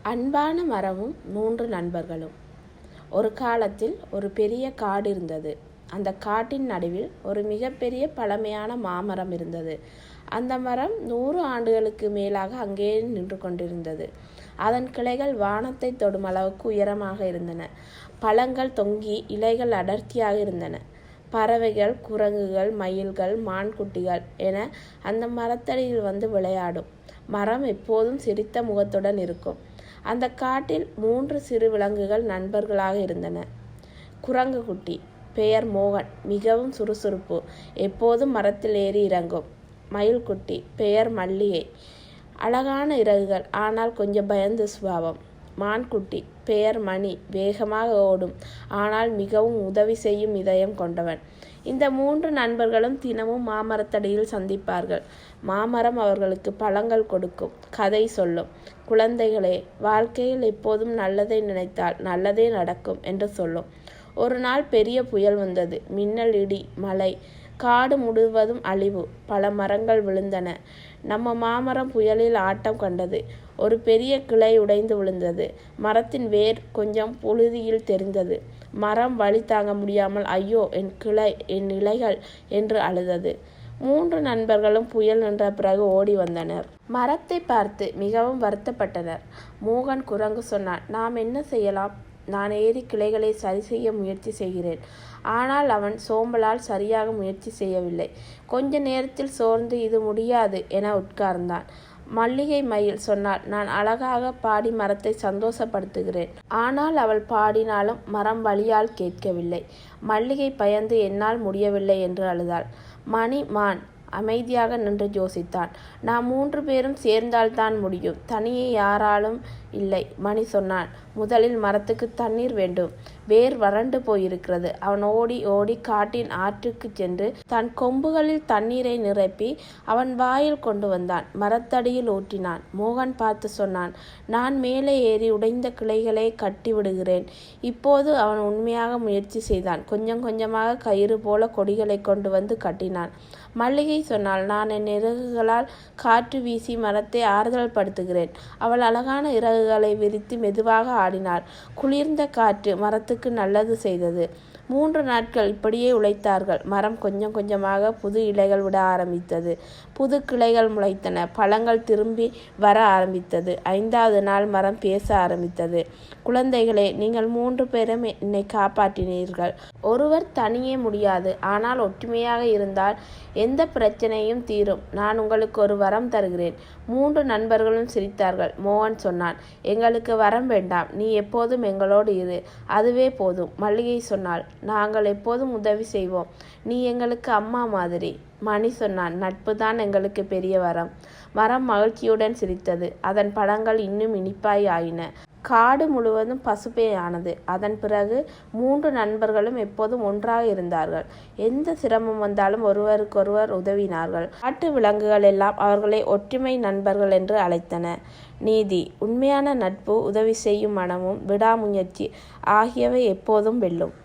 அன்பான மரமும் 3 நண்பர்களும். ஒரு காலத்தில் ஒரு பெரிய காடு இருந்தது. அந்த காட்டின் நடுவில் ஒரு மிகப்பெரிய பழமையான மாமரம் இருந்தது. அந்த மரம் 100 ஆண்டுகளுக்கு மேலாக அங்கேயே நின்று கொண்டிருந்தது. அதன் கிளைகள் வானத்தை தொடும் அளவுக்கு உயரமாக இருந்தன. பழங்கள் தொங்கி இலைகள் அடர்த்தியாக இருந்தன. பறவைகள், குரங்குகள், மயில்கள், மான்குட்டிகள் என அந்த மரத்தடியில் வந்து விளையாடும். மரம் எப்போதும் சிரித்த முகத்துடன் இருக்கும். அந்த காட்டில் 3 சிறு விலங்குகள் நண்பர்களாக இருந்தன. குரங்கு குட்டி, பெயர் மோகன், மிகவும் சுறுசுறுப்பு, எப்போதும் மரத்தில் ஏறி இறங்கும். மயில்குட்டி, பெயர் மல்லிகை, அழகான இறகுகள், ஆனால் கொஞ்சம் பயந்த சுபாவம். மான்குட்டி, பெயர் மணி, வேகமாக ஓடும், ஆனால் மிகவும் உதவி செய்யும் இதயம் கொண்டவன். இந்த 3 நண்பர்களும் தினமும் மாமரத்தடியில் சந்திப்பார்கள். மாமரம் அவர்களுக்கு பழங்கள் கொடுக்கும், கதை சொல்லும். குழந்தைகளே, வாழ்க்கையில் எப்போதும் நல்லதை நினைத்தால் நல்லதே நடக்கும் என்று சொல்லும். ஒரு நாள் பெரிய புயல் வந்தது. மின்னல், இடி, மழை. காடு முழுவதும் அழிவு. பல மரங்கள் விழுந்தன. நம்ம மாமரம் புயலில் ஆட்டம் கண்டது. ஒரு பெரிய கிளை உடைந்து விழுந்தது. மரத்தின் வேர் கொஞ்சம் புழுதியில் தெரிந்தது. மரம் வலி தாங்க முடியாமல், ஐயோ, என் கிளை, என் இலைகள் என்று அழுதது. 3 நண்பர்களும் புயல் நின்ற பிறகு ஓடி வந்தனர். மரத்தை பார்த்து மிகவும் வருத்தப்பட்டனர். மோகன் குரங்கு சொன்னான், நாம் என்ன செய்யலாம்? நான் ஏறி கிளைகளை சரி செய்ய முயற்சி செய்கிறேன். ஆனால் அவன் சோம்பலால் சரியாக முயற்சி செய்யவில்லை. கொஞ்ச நேரத்தில் சோர்ந்து இது முடியாது என உட்கார்ந்தான். மல்லிகை மயில் சொன்னாள், நான் அழகாக பாடி மரத்தை சந்தோஷப்படுத்துகிறேன். ஆனால் அவள் பாடினாலும் மரம் வலியால் கேட்கவில்லை. மல்லிகை பயந்து என்னால் முடியவில்லை என்று அழுதாள். மணி மான் அமைதியாக நின்று யோசித்தான். நாம் 3 பேரும் சேர்ந்தால்தான் முடியும், தனியே யாராலும் இல்லை. மணி சொன்னான், முதலில் மரத்துக்கு தண்ணீர் வேண்டும். வேர் வறண்டு போயிருக்கிறது. அவன் ஓடி ஓடி காட்டின் ஆற்றுக்கு சென்று தன் கொம்புகளில் தண்ணீரை நிரப்பி அவன் வாயில் கொண்டு வந்தான். மரத்தடியில் ஊற்றினான். மோகன் பார்த்து சொன்னான், நான் மேலே ஏறி உடைந்த கிளைகளை கட்டி விடுகிறேன். இப்போது அவன் உண்மையாக முயற்சி செய்தான். கொஞ்சம் கொஞ்சமாக கயிறு போல கொடிகளை கொண்டு வந்து கட்டினான். மல்லிகை சொன்னாள், நான் என் இறகுகளால் காற்று வீசி மரத்தை ஆறுதல் படுத்துகிறேன். அவள் அழகான இறகுகளை விரித்து மெதுவாக ஆடினாள். குளிர்ந்த காற்று மரத்துக்கு நல்லது செய்தது. 3 நாட்கள் இப்படியே உழைத்தார்கள். மரம் கொஞ்சம் கொஞ்சமாக புது இலைகள் விட ஆரம்பித்தது. புது கிளைகள் முளைத்தன. பழங்கள் திரும்பி வர ஆரம்பித்தது. 5வது நாள் மரம் பேச ஆரம்பித்தது. குழந்தைகளே, நீங்கள் 3 பேரும் என்னை காப்பாற்றினீர்கள். ஒருவர் தனியே முடியாது, ஆனால் ஒற்றுமையாக இருந்தால் எந்த பிரச்சனையும் தீரும். நான் உங்களுக்கு ஒரு வரம் தருகிறேன். 3 நண்பர்களும் சிரித்தார்கள். மோகன் சொன்னான், எங்களுக்கு வரம் வேண்டாம், நீ எப்போதும் எங்களோடு இரு, அதுவே போதும். மல்லிகை சொன்னாள், நாங்கள் எப்போதும் உதவி செய்வோம், நீ எங்களுக்கு அம்மா மாதிரி. மணி சொன்னான், நட்பு தான் எங்களுக்கு பெரிய வரம். மரம் மகிழ்ச்சியுடன் சிரித்தது. அதன் பழங்கள் இன்னும் இனிப்பாய் ஆயின. காடு முழுவதும் பசுமையானது. அதன் பிறகு 3 நண்பர்களும் எப்போதும் ஒன்றாக இருந்தார்கள். எந்த சிரமம் வந்தாலும் ஒருவருக்கொருவர் உதவினார்கள். காட்டு விலங்குகள் எல்லாம் அவர்களை ஒற்றுமை நண்பர்கள் என்று அழைத்தன. நீதி: உண்மையான நட்பு, உதவி செய்யும் மனமும் விடாமுயற்சி ஆகியவை எப்போதும் வெல்லும்.